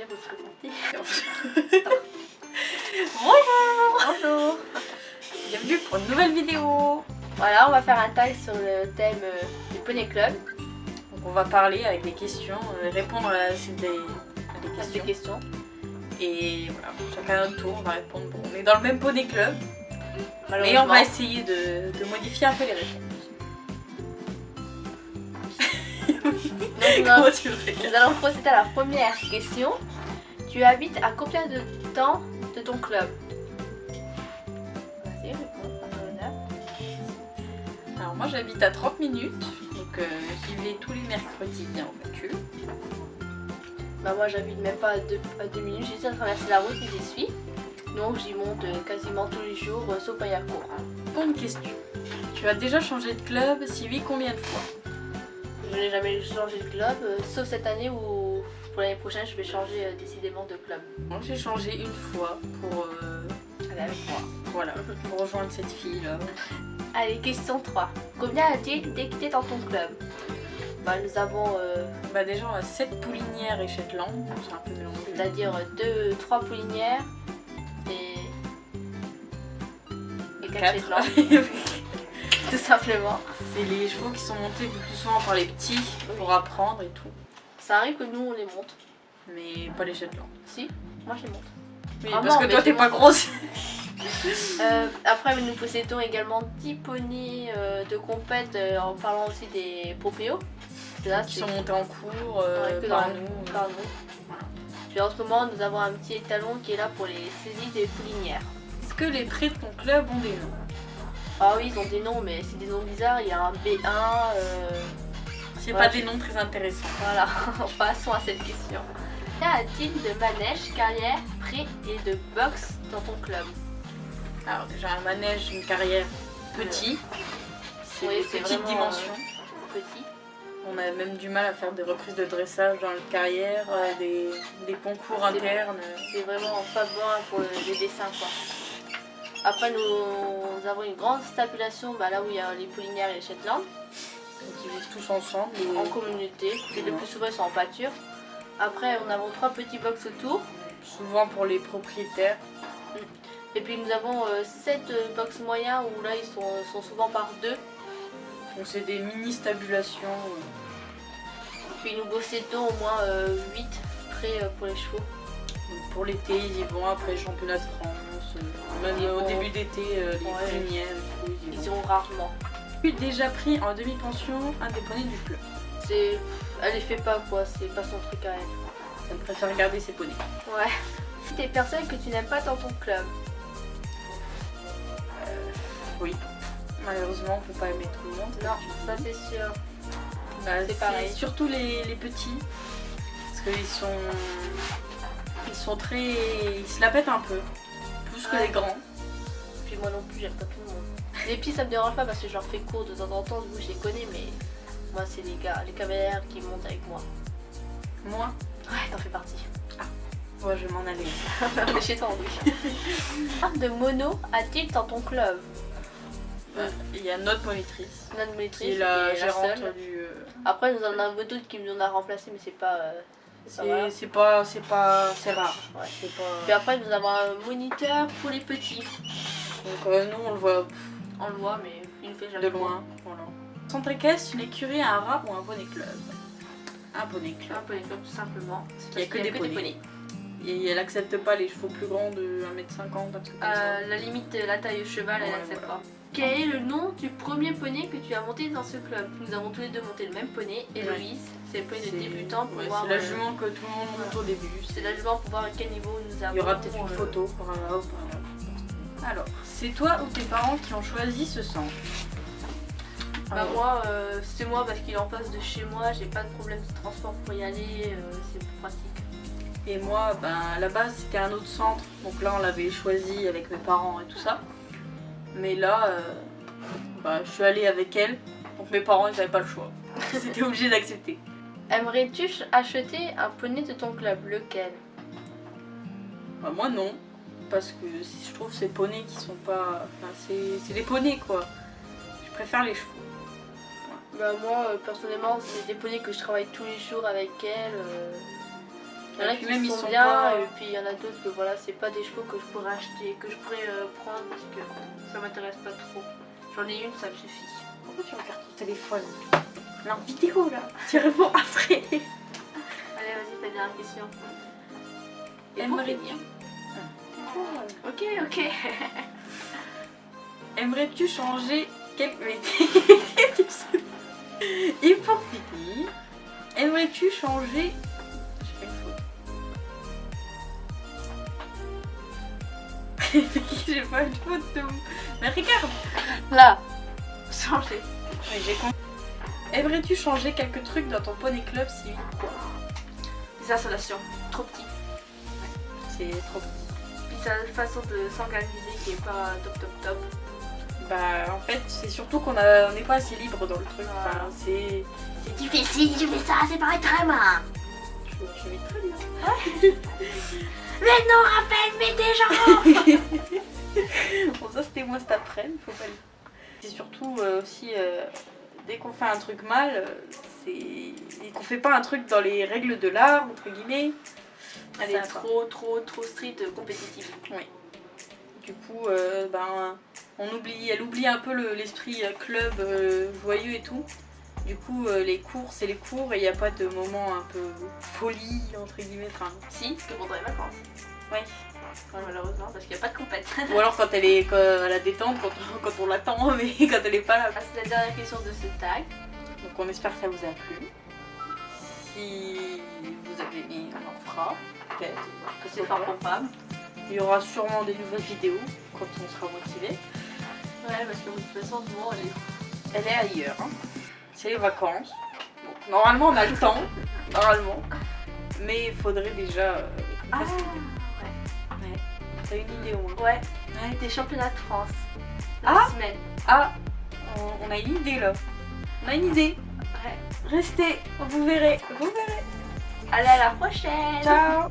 vous serez parti. Bonjour. Bonjour. Bienvenue pour une nouvelle vidéo. Voilà, on va faire un tag sur le thème du Poney Club. Donc on va parler avec des questions, répondre à des Des questions. Et voilà, chacun à notre tour, on va répondre. Bon, on est dans le même Poney Club, mais on va essayer de modifier un peu les réponses. Donc, nous allons procéder à la première question. Tu habites à combien de temps de ton club? Vas-y, réponds, à ton honneur. Alors moi j'habite à 30 minutes, donc j'y vais tous les mercredis en voiture. Bah moi j'habite même pas à 2 minutes, j'essaie de traverser la route et j'y suis. Donc j'y monte quasiment tous les jours, sauf à Yacourt. Bonne question. Tu as déjà changé de club? Si oui, combien de fois? Je n'ai jamais changé de club, sauf cette année où pour l'année prochaine je vais changer décidément de club. Moi j'ai changé une fois pour Allez avec moi. voilà, pour rejoindre cette fille là. Allez, question 3. Combien a-t-il d'équités dans ton club? Bah nous avons Bah déjà on a 7 poulinières et Shetland, c'est un peu mélangé. c'est-à-dire 3 poulinières et 4 4. Shetland, tout simplement. C'est les chevaux qui sont montés le plus souvent par les petits pour apprendre et tout. Ça arrive que nous on les monte. Mais pas les Shetland. Si, moi je les monte. Oui, Ah parce non, que mais toi je t'es les pas monte. grosse. Après nous possédons également 10 poneys de compète en parlant aussi des propéos. Là, Qui sont montés en cours que par dans nous. par nous. Puis en ce moment nous avons un petit étalon qui est là pour les saisies des poulinières. Est-ce que les traits de ton club ont des noms? Ah oui, ils ont des noms, mais c'est des noms bizarres. Il y a un B1. C'est voilà. pas des noms très intéressants. Voilà, passons à cette question. Combien a-t-il de manèges, carrières, pré et de box dans ton club? Alors déjà un manège, une carrière petit. C'est Oui, des c'est petites vraiment, dimensions. Petit. On a même du mal à faire des reprises de dressage dans le carrière, des concours C'est- internes. C'est vraiment pas bon pour les dessins quoi. Après nous avons une grande stabulation là où il y a les poulinières et les Shetland Donc ils vivent tous ensemble. Et en communauté. Et le plus souvent ils sont en pâture. Après nous avons 3 petits box autour. souvent pour les propriétaires. Et puis nous avons 7 box moyens où là ils sont souvent par 2. Donc c'est des mini stabulations. Puis nous possédons au moins 8 prêts pour les chevaux. Donc pour l'été ils y vont, après les championnats de France, même Ils au vont- début d'été les poulinières et tout, ils y Ils y vont. vont rarement. J'ai déjà pris en demi-pension un des poneys du club. Elle les fait pas quoi, c'est pas son truc à elle. Elle préfère regarder ses poneys. Ouais. Des personnes que tu n'aimes pas dans ton club. Oui. Malheureusement on peut pas aimer tout le monde. Non, ça c'est sûr. Bah, c'est pareil. Surtout les petits. Parce qu'ils sont très. Ils se la pètent un peu. Plus que Ouais. les grands. Puis moi non plus, j'aime pas tout le monde. Les petits ça me dérange pas parce que je leur fais cours de temps en temps, du coup je les connais, mais moi c'est les gars, les cavaliers qui montent avec moi. Moi, Ouais, t'en fais partie. moi je vais m'en aller. Mais chez toi, oui. Combien de mono a-t-il dans ton club? Il y a notre monitrice. Notre Qui maîtrise est la et gérante seule. du. Après nous en avons d'autres qui nous ont remplacé, mais c'est pas. Voilà. C'est rare. Ouais. C'est Puis pas. après nous avons un moniteur pour les petits. Donc nous on le voit On le voit, mais il ne fait jamais de loin. Voilà. Centre équestre, une écurie, un rat ou un poney club? Un poney Un club. poney club tout simplement. Il y a que des poneys. Et elle accepte pas les chevaux plus grands de 1m50, un truc comme ça. La limite, la taille au cheval, elle Ouais, n'accepte voilà. pas. Quel est le nom du premier poney que tu as monté dans ce club? Nous avons tous les deux monté le même poney. Héloïse, c'est le poney de débutant pour ouais, voir. c'est la jument que tout le monde monte au début. C'est la jument pour voir à quel niveau nous avons. Il y aura peut-être une photo par là ou par là. Alors, c'est toi ou tes parents qui ont choisi ce centre? Bah moi, c'est moi parce qu'il est en face de chez moi, j'ai pas de problème de transport pour y aller, c'est pratique. Et moi, ben, à la base, c'était un autre centre. Donc là, on l'avait choisi avec mes parents et tout ça. Mais là, bah, je suis allée avec elle. Donc mes parents, ils n'avaient pas le choix. Ils étaient obligés d'accepter. Aimerais-tu acheter un poney de ton club? Lequel? Bah, moi, non. Parce que je trouve ces poneys qui sont pas... Enfin, c'est des poneys, quoi. Je préfère les chevaux. Bah moi, personnellement, c'est des poneys que je travaille tous les jours avec elle. Il y en a Et puis qui même, ils sont sont bien, pas- et puis il y en a d'autres que voilà, c'est pas des chevaux que je pourrais acheter, que je pourrais prendre parce que ça m'intéresse pas trop. J'en ai une, ça me suffit. Pourquoi tu regardes ton téléphone? On est en vidéo là. Tu réponds après. Allez, vas-y, ta dernière question. Et pour Aimerais- finir. Ok, ok. Aimerais-tu changer quelque... Et pour finir, aimerais-tu changer... Je fais une faute. J'ai pas une faute de... Mais regarde. Là, changer. Oui, j'ai compris. Aimerais-tu changer quelques trucs dans ton Pony Club si oui, quoi? Les installations, trop petit. C'est trop petit. Puis sa façon de s'organiser qui est pas top. Bah en fait c'est surtout qu'on n'est pas assez libre dans le truc. Enfin, c'est difficile, je fais ça, c'est pas très mal. je vais très bien. Mais non, rappelle-moi des gens. Bon ça c'était moi cet après-midi, faut pas le... C'est surtout aussi dès qu'on fait un truc mal, c'est et qu'on fait pas un truc dans les règles de l'art entre guillemets. Elle ça est va. trop street compétitive. Oui. Du coup ben elle oublie un peu l'esprit club joyeux et tout. Du coup les cours c'est les cours et il n'y a pas de moment un peu folie entre guillemets. Enfin, Si, que pendant les vacances. ouais. Malheureusement, parce qu'il n'y a pas de compète. Ou alors quand elle est à la détente, quand on l'attend, mais quand elle est pas là. C'est la dernière question de ce tag. Donc on espère que ça vous a plu. Si vous avez aimé, on en fera. Peut-être. Que c'est fort probable. Il y aura sûrement des nouvelles vidéos quand on sera motivé. Ouais, parce que de toute façon, du moment, Elle est ailleurs. Hein. C'est les vacances. Donc, normalement on a le temps. Normalement. Mais il faudrait déjà... Ah, ouais. ouais. T'as une idée au moins? Ouais, Ouais. des championnats de France. Ah. La semaine. Ah, on a une idée là. On a une idée. Ouais. Restez, vous verrez. Vous verrez. Allez, à la prochaine. Ciao.